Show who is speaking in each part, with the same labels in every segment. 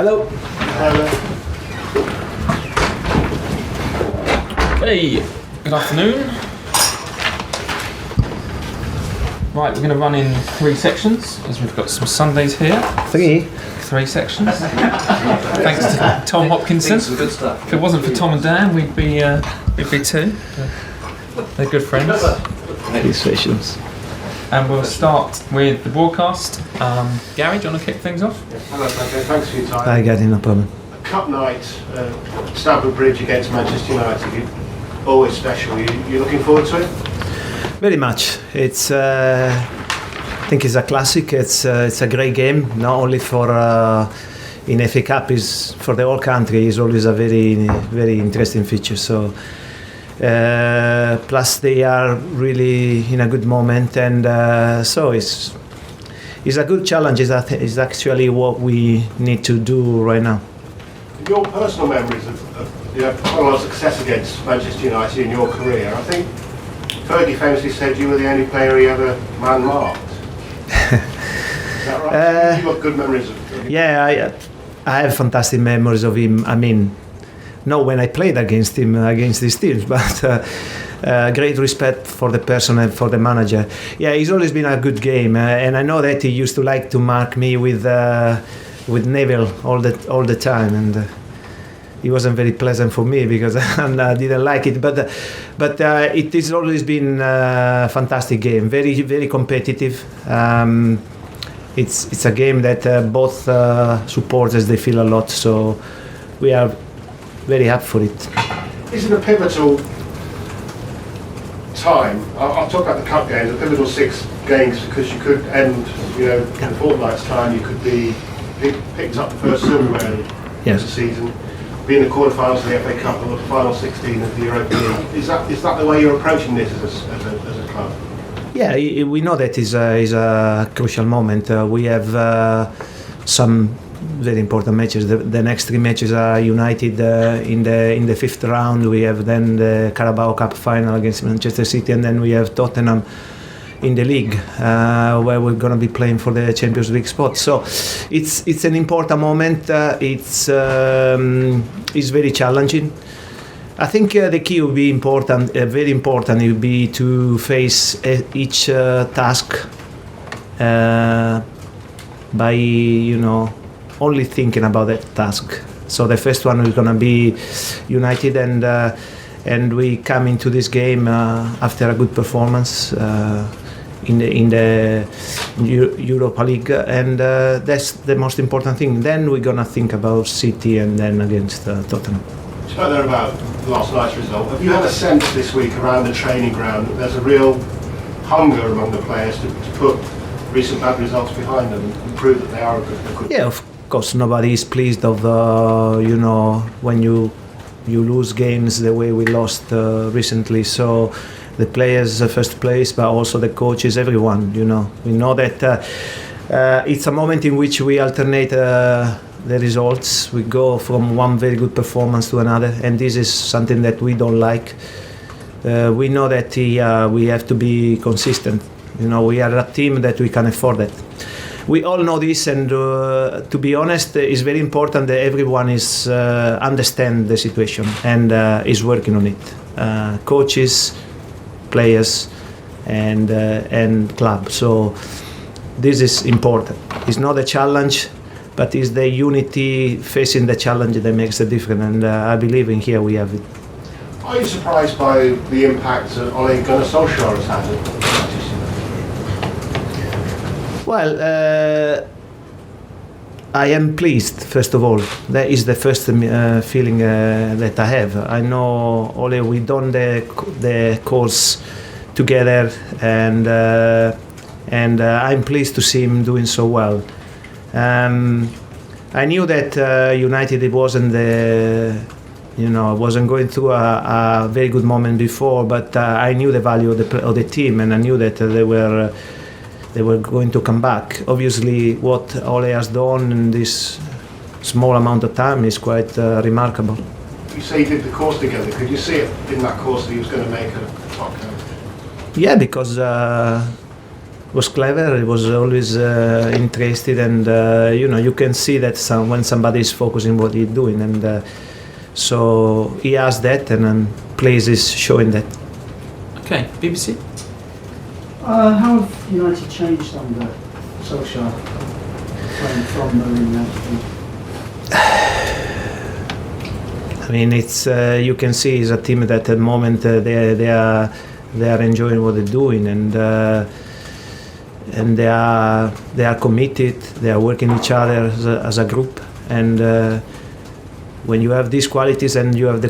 Speaker 1: Hello.
Speaker 2: Hey, good afternoon. Right, we're going to run in 3 sections as we've got some Sundays here. 3 sections. Thanks to Tom Hopkinson.
Speaker 3: Good stuff.
Speaker 2: If it wasn't for Tom and Dan, we'd be 2. They're good friends.
Speaker 1: 3 sessions.
Speaker 2: And we'll start with the broadcast. Gary, do you want to kick things off?
Speaker 4: Hello, Franco. Thanks for your time.
Speaker 1: Hi, Gary, no problem.
Speaker 4: A cup night, Stamford Bridge against Manchester United, always special. You looking forward to it?
Speaker 1: Very much. It's. I think it's a classic. It's a great game. Not only for in FA Cup, is for the whole country. It's always a very interesting feature. So. Plus they are really in a good moment, and so it's a good challenge. Is actually what we need to do right now.
Speaker 4: Your personal memories of you had quite a lot of success against Manchester United in your career. I think Fergie famously said you were the only player he ever man-marked. Is that right? You've got good memories of him.
Speaker 1: Yeah, I have fantastic memories of him. I mean, not when I played against him, against these teams, but great respect for the person and for the manager. Yeah, he's always been a good game, and I know that he used to like to mark me with Neville all the time, and it wasn't very pleasant for me because I didn't like it. But it has always been a fantastic game, very competitive. It's a game that both supporters they feel a lot, so we are very happy for it.
Speaker 4: Is it a pivotal time? I'll talk about the cup games, a pivotal 6 games, because you could end, in a fortnight's time, you could be picked up the first silverware of the season, be in the quarterfinals of the FA Cup or the final 16 of the Europa League. Is that the way you're approaching this as a club?
Speaker 1: Yeah, we know that is a crucial moment. We have some very important matches. The next 3 matches are United in the 5th round. We have then the Carabao Cup final against Manchester City, and then we have Tottenham in the league, where we're going to be playing for the Champions League spot. So it's an important moment. It's very challenging. I think the key will be important, very important. It will be to face each task by only thinking about that task. So the first one is going to be United, and we come into this game after a good performance in the Europa League, and that's the most important thing. Then we're going to think about City and then against Tottenham.
Speaker 4: You spoke there about last night's result. Have you had a sense this week around the training ground that there's a real hunger among the players to put recent bad results behind them and prove that they are a good
Speaker 1: Yeah, of course, nobody is pleased of when you lose games the way we lost recently. So the players first place, but also the coaches, everyone. We know that it's a moment in which we alternate the results. We go from one very good performance to another, and this is something that we don't like. We know that we have to be consistent. We are a team that we can afford that. We all know this, and to be honest, it's very important that everyone is understand the situation and is working on it. Coaches, players, and club. So this is important. It's not a challenge, but it's the unity facing the challenge that makes the difference. And I believe in here we have it.
Speaker 4: Are you surprised by the impact that Ole Gunnar Solskjaer has had on Manchester United?
Speaker 1: Well, I am pleased, first of all. That is the first feeling that I have. I know Ole, we done the course together, and I'm pleased to see him doing so well. I knew that United wasn't wasn't going through a very good moment before, but I knew the value of the team, and I knew that they were going to come back. Obviously, what Ole has done in this small amount of time is quite remarkable.
Speaker 4: You say you did the course together. Could you see it in that course that he was going to make a top coach?
Speaker 1: Yeah, because was clever. He was always interested, and you can see that when somebody is focusing what he's doing, and so he has that, and plays is showing that.
Speaker 2: Okay, BBC.
Speaker 3: How have United changed under Solskjaer from Mourinho?
Speaker 1: I mean, it's you can see it's a team that at the moment they are enjoying what they're doing, and they are committed. They are working each other as a group, and when you have these qualities and you have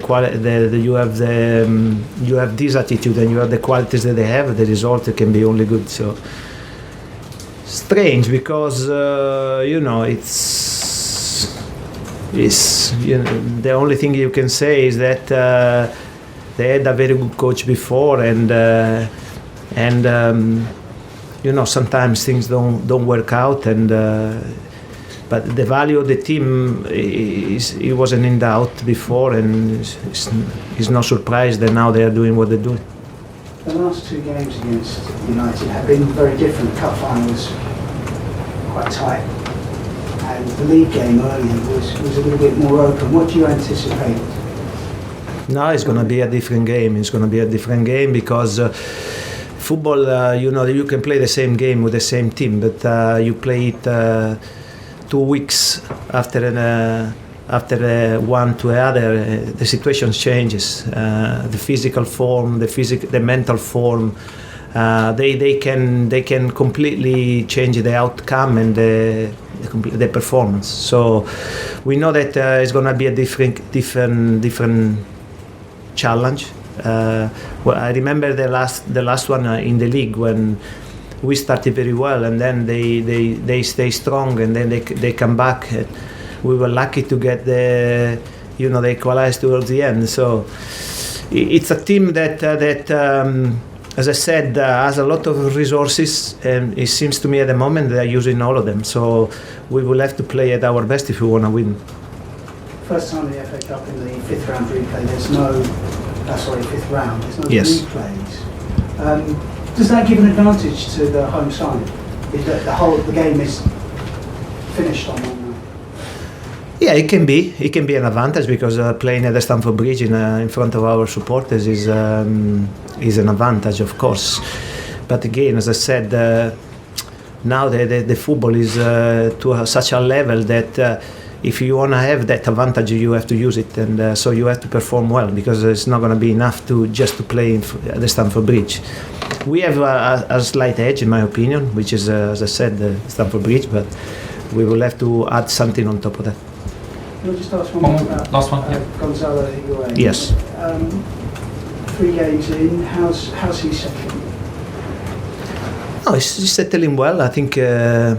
Speaker 1: you have this attitude and you have the qualities that they have, the result can be only good. So strange because it's the only thing you can say is that they had a very good coach before, and sometimes things don't work out, and but the value of the team it wasn't in doubt before, and it's no surprise that now they are doing what they're doing.
Speaker 3: The last 2 games against United have been very different. Cup finals quite tight, and the league game earlier was a little bit more open. What do you anticipate?
Speaker 1: No, it's going to be a different game. It's going to be a different game because football, you can play the same game with the same team, but you play it 2 weeks after one to the other. The situation changes. The physical form, the mental form. They can completely change the outcome and the performance. So we know that it's going to be a different challenge. I remember the last one in the league when we started very well, and then they stay strong, and then they come back. We were lucky to get they equalized towards the end. So it's a team that as I said, has a lot of resources, and it seems to me at the moment they are using all of them. So we will have to play at our best if we want to win.
Speaker 3: First time in the FA Cup in the 5th round replay, there's no fifth round, there's no
Speaker 1: yes.
Speaker 3: replays. Does that give an advantage to the home side? Is that the game is finished on one night?
Speaker 1: Yeah, it can be an advantage because playing at the Stamford Bridge in front of our supporters is an advantage, of course. But again, as I said, now the football is to such a level that if you want to have that advantage, you have to use it, and so you have to perform well, because it's not going to be enough to play at the Stamford Bridge. We have a slight edge, in my opinion, which is, as I said, the Stamford Bridge, but we will have to add something on top of that.
Speaker 3: Can I just ask one more about
Speaker 2: last one?
Speaker 3: Gonzalo Higuain?
Speaker 1: Yes.
Speaker 3: 3 games in, how's he settling?
Speaker 1: No, he's settling well. I think the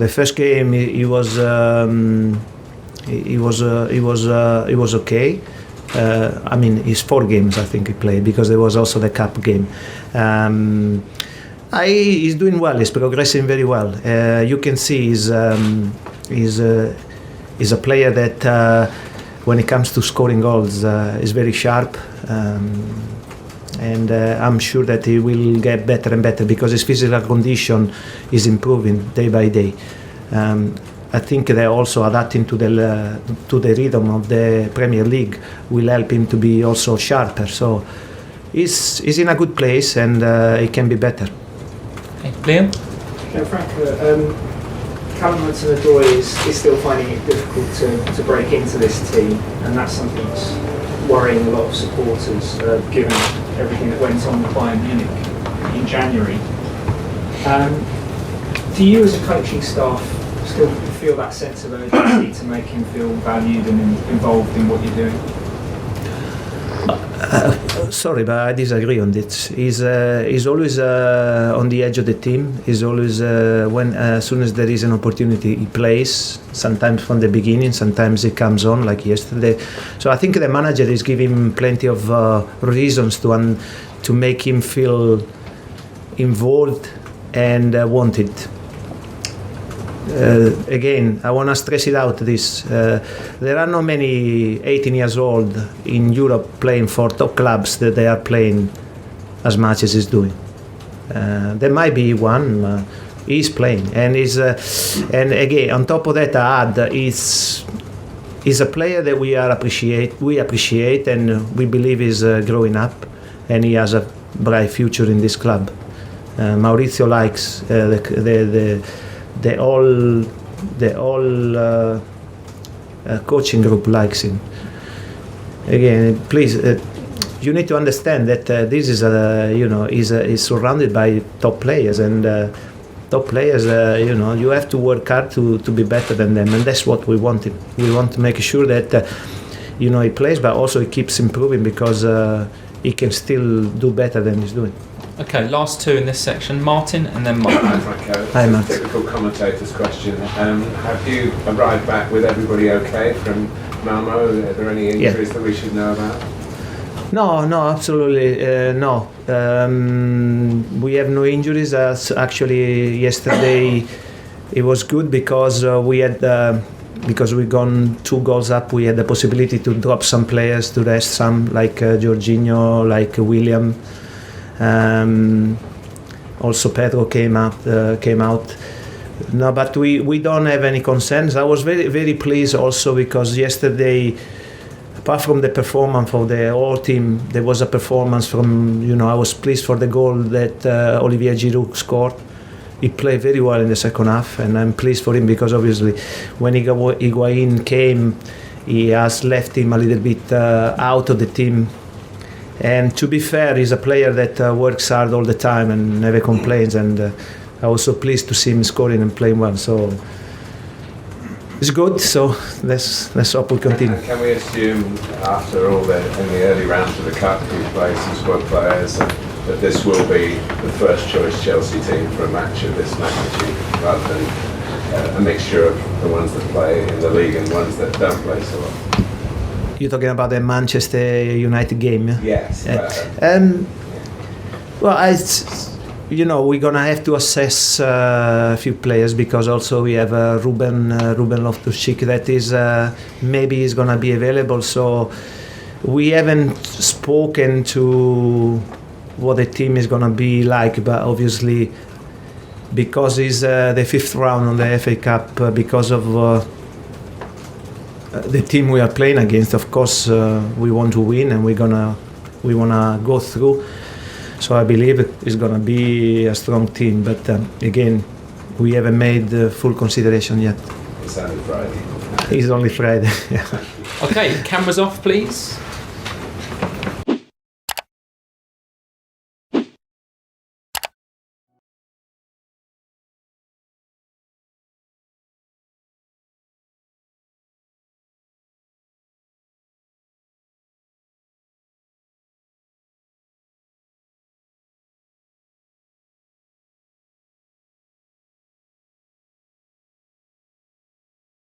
Speaker 1: first game he was okay. I mean, it's 4 games I think he played, because there was also the cup game. He's doing well. He's progressing very well. You can see he's a player that when it comes to scoring goals is very sharp. And I'm sure that he will get better and better, because his physical condition is improving day by day. I think they're also adapting to the rhythm of the Premier League will help him to be also sharper. So he's in a good place, and he can be better.
Speaker 2: Okay. Liam?
Speaker 5: Gianfranco, Callum Hudson-Odoi is still finding it difficult to break into this team, and that's something that's worrying a lot of supporters, given everything that went on with Bayern Munich in January. Do you as a coaching staff still feel that sense of urgency to make him feel valued and involved in what you're doing?
Speaker 1: Sorry, but I disagree on this. He's always on the edge of the team. He's always as soon as there is an opportunity, he plays. Sometimes from the beginning, sometimes he comes on, like yesterday. So I think the manager is giving him plenty of reasons to make him feel involved and wanted. Again, I want to stress it out. There are not many 18 years old in Europe playing for top clubs that they are playing as much as he's doing. There might be one. He's playing, and and again on top of that, I add he's a player that we appreciate, and we believe is growing up, and he has a bright future in this club. Maurizio likes the whole coaching group likes him. Again, please, you need to understand that this is is surrounded by top players, and top players, you have to work hard to be better than them, and that's what we want. We want to make sure that he plays, but also he keeps improving, because he can still do better than he's doing.
Speaker 2: Okay, last two in this section, Martin and then Mark.
Speaker 6: Hi, Matt. Typical commentator's question. Have you arrived back with everybody okay from Malmo? Are there any injuries that we should know about?
Speaker 1: No, absolutely no. We have no injuries. Actually, yesterday it was good because we had because we gone 2 goals up. We had the possibility to drop some players, to rest some, like Jorginho, like William. Also Pedro came out. No, but we don't have any concerns. I was very, very pleased also because yesterday, apart from the performance for the whole team, there was a performance from, I was pleased for the goal that Olivier Giroud scored. He played very well in the second half, and I'm pleased for him because obviously when Higuain came, he has left him a little bit out of the team. And to be fair, he's a player that works hard all the time and never complains, and I was so pleased to see him scoring and playing well. So it's good. So let's hope we continue.
Speaker 6: And can we assume, after all in the early rounds of the cup, you play some squad players, that this will be the first choice Chelsea team for a match of this magnitude, rather than a mixture of the ones that play in the league and ones that don't play so well?
Speaker 1: You're talking about the Manchester United game, yeah?
Speaker 6: Yes.
Speaker 1: Well, we're gonna have to assess a few players, because also we have Ruben Loftus-Cheek that is maybe is gonna be available. So we haven't spoken to what the team is gonna be like, but obviously because it's the 5th round on the FA Cup, because of the team we are playing against, of course, we want to win, and we wanna go through. So I believe it's gonna be a strong team, but again, we haven't made full consideration yet.
Speaker 6: It's only Friday.
Speaker 1: It's only Friday. Yeah.
Speaker 2: Okay, cameras off, please.